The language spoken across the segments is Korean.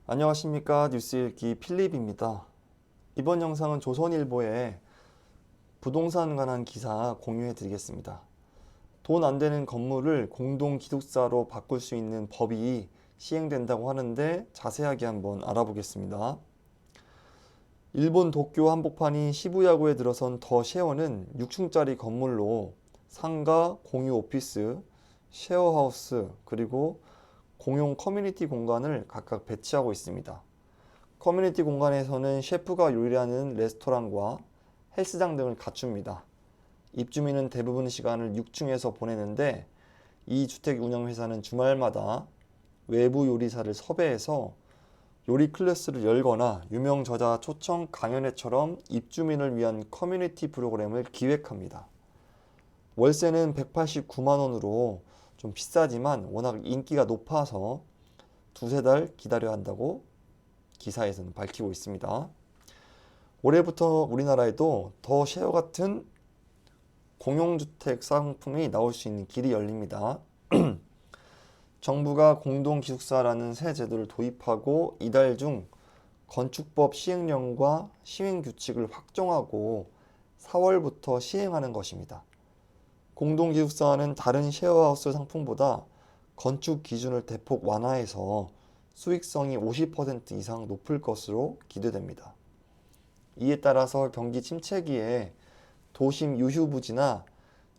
안녕하십니까. 뉴스읽기 필립입니다. 이번 영상은 조선일보의 부동산 관한 기사 공유해 드리겠습니다. 돈 안 되는 건물을 공동 기숙사로 바꿀 수 있는 법이 시행된다고 하는데 자세하게 한번 알아보겠습니다. 일본 도쿄 한복판인 시부야구에 들어선 더 쉐어는 6층짜리 건물로 상가, 공유 오피스, 쉐어하우스, 그리고 공용 커뮤니티 공간을 각각 배치하고 있습니다. 커뮤니티 공간에서는 셰프가 요리하는 레스토랑과 헬스장 등을 갖춥니다. 입주민은 대부분 시간을 6층에서 보내는데 이 주택 운영회사는 주말마다 외부 요리사를 섭외해서 요리 클래스를 열거나 유명 저자 초청 강연회처럼 입주민을 위한 커뮤니티 프로그램을 기획합니다. 월세는 189만 원으로 좀 비싸지만 워낙 인기가 높아서 두세 달 기다려야 한다고 기사에서는 밝히고 있습니다. 올해부터 우리나라에도 더 쉐어 같은 공용주택 상품이 나올 수 있는 길이 열립니다. 정부가 공동기숙사라는 새 제도를 도입하고 이달 중 건축법 시행령과 시행규칙을 확정하고 4월부터 시행하는 것입니다. 공동기숙사는 다른 쉐어하우스 상품보다 건축 기준을 대폭 완화해서 수익성이 50% 이상 높을 것으로 기대됩니다. 이에 따라서 경기 침체기에 도심 유휴부지나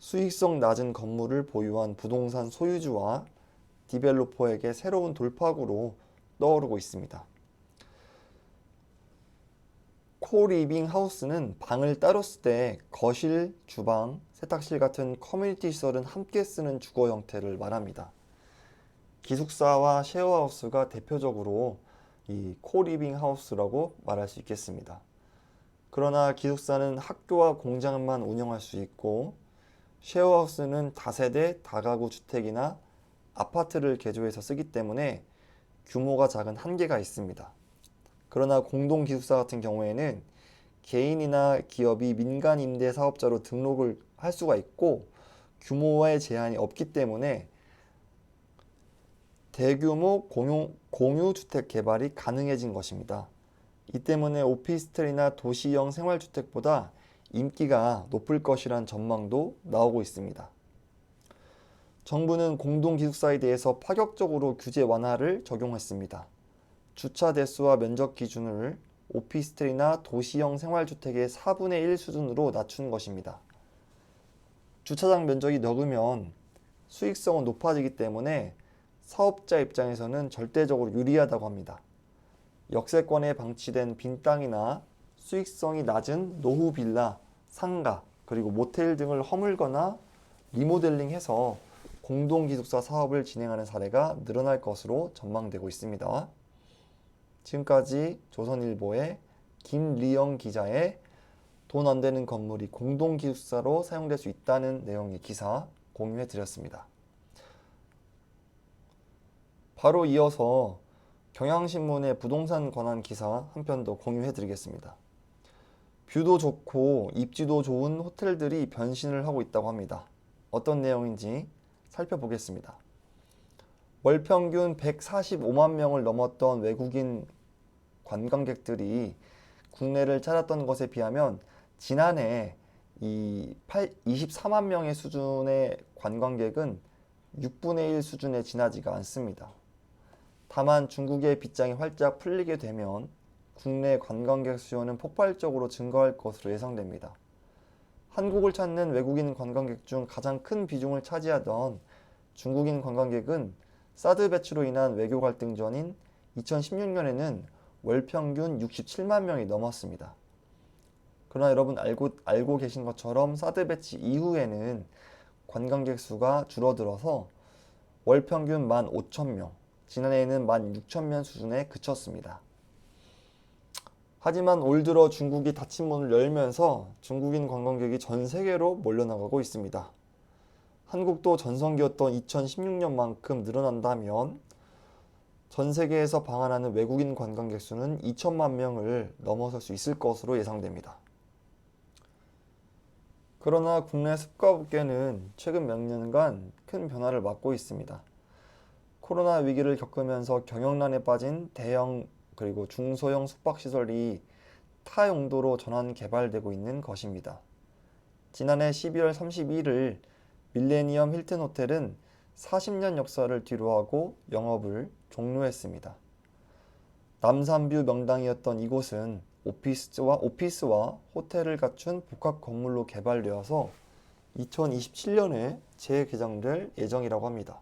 수익성 낮은 건물을 보유한 부동산 소유주와 디벨로퍼에게 새로운 돌파구로 떠오르고 있습니다. 코리빙 하우스는 방을 따로 쓰되 거실, 주방, 세탁실 같은 커뮤니티 시설은 함께 쓰는 주거 형태를 말합니다. 기숙사와 쉐어하우스가 대표적으로 이 코리빙 하우스라고 말할 수 있겠습니다. 그러나 기숙사는 학교와 공장만 운영할 수 있고 쉐어하우스는 다세대 다가구 주택이나 아파트를 개조해서 쓰기 때문에 규모가 작은 한계가 있습니다. 그러나 공동기숙사 같은 경우에는 개인이나 기업이 민간 임대 사업자로 등록을 할 수가 있고 규모의 제한이 없기 때문에 대규모 공유 주택 개발이 가능해진 것입니다. 이 때문에 오피스텔이나 도시형 생활주택보다 인기가 높을 것이란 전망도 나오고 있습니다. 정부는 공동기숙사에 대해서 파격적으로 규제 완화를 적용했습니다. 주차 대수와 면적 기준을 오피스텔이나 도시형 생활주택의 4분의 1 수준으로 낮춘 것입니다. 주차장 면적이 적으면 수익성은 높아지기 때문에 사업자 입장에서는 절대적으로 유리하다고 합니다. 역세권에 방치된 빈 땅이나 수익성이 낮은 노후 빌라, 상가, 그리고 모텔 등을 허물거나 리모델링해서 공동기숙사 사업을 진행하는 사례가 늘어날 것으로 전망되고 있습니다. 지금까지 조선일보의 김리영 기자의 돈 안 되는 건물이 공동기숙사로 사용될 수 있다는 내용의 기사 공유해 드렸습니다. 바로 이어서 경향신문의 부동산 관한 기사 한 편 더 공유해 드리겠습니다. 뷰도 좋고 입지도 좋은 호텔들이 변신을 하고 있다고 합니다. 어떤 내용인지 살펴보겠습니다. 월 평균 145만 명을 넘었던 외국인 관광객들이 국내를 찾았던 것에 비하면 지난해 24만 명의 수준의 관광객은 6분의 1 수준에 지나지가 않습니다. 다만 중국의 빗장이 활짝 풀리게 되면 국내 관광객 수요는 폭발적으로 증가할 것으로 예상됩니다. 한국을 찾는 외국인 관광객 중 가장 큰 비중을 차지하던 중국인 관광객은 사드 배치로 인한 외교 갈등 전인 2016년에는 월 평균 67만 명이 넘었습니다. 그러나 여러분 알고 계신 것처럼 사드 배치 이후에는 관광객 수가 줄어들어서 월 평균 15,000명, 지난해에는 16,000명 수준에 그쳤습니다. 하지만 올 들어 중국이 닫힌 문을 열면서 중국인 관광객이 전 세계로 몰려나가고 있습니다. 한국도 전성기였던 2016년만큼 늘어난다면 전 세계에서 방한하는 외국인 관광객 수는 2천만 명을 넘어설 수 있을 것으로 예상됩니다. 그러나 국내 습가업계는 최근 몇 년간 큰 변화를 맞고 있습니다. 코로나 위기를 겪으면서 경영난에 빠진 대형 그리고 중소형 숙박시설이 타 용도로 전환 개발되고 있는 것입니다. 지난해 12월 31일 밀레니엄 힐튼 호텔은 40년 역사를 뒤로하고 영업을 종료했습니다. 남산뷰 명당이었던 이곳은 오피스와 호텔을 갖춘 복합 건물로 개발되어서 2027년에 재개장될 예정이라고 합니다.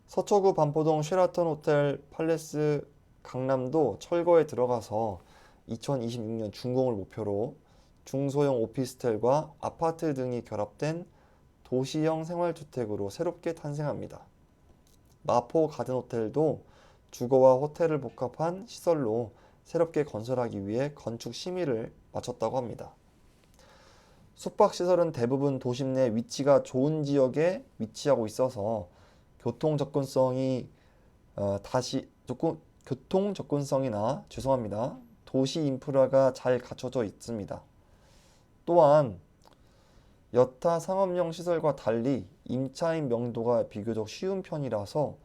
서초구 반포동 쉐라턴 호텔 팔레스 강남도 철거에 들어가서 2026년 준공을 목표로 중소형 오피스텔과 아파트 등이 결합된 도시형 생활주택으로 새롭게 탄생합니다. 마포 가든호텔도 주거와 호텔을 복합한 시설로 새롭게 건설하기 위해 건축 심의를 마쳤다고 합니다. 숙박시설은 대부분 도심 내 위치가 좋은 지역에 위치하고 있어서 교통 접근성이나 도시 인프라가 잘 갖춰져 있습니다. 또한 여타 상업용 시설과 달리 임차인 명도가 비교적 쉬운 편이라서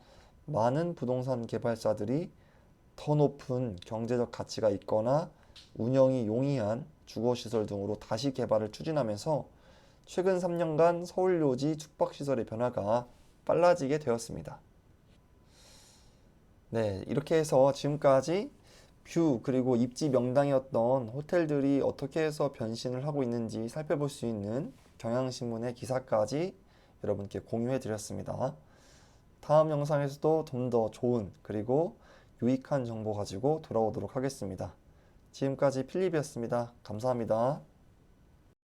많은 부동산 개발사들이 더 높은 경제적 가치가 있거나 운영이 용이한 주거시설 등으로 다시 개발을 추진하면서 최근 3년간 서울 요지 숙박시설의 변화가 빨라지게 되었습니다. 네, 이렇게 해서 지금까지 뷰 그리고 입지 명당이었던 호텔들이 어떻게 해서 변신을 하고 있는지 살펴볼 수 있는 경향신문의 기사까지 여러분께 공유해 드렸습니다. 다음 영상에서도 좀 더 좋은 그리고 유익한 정보 가지고 돌아오도록 하겠습니다. 지금까지 필립이었습니다. 감사합니다.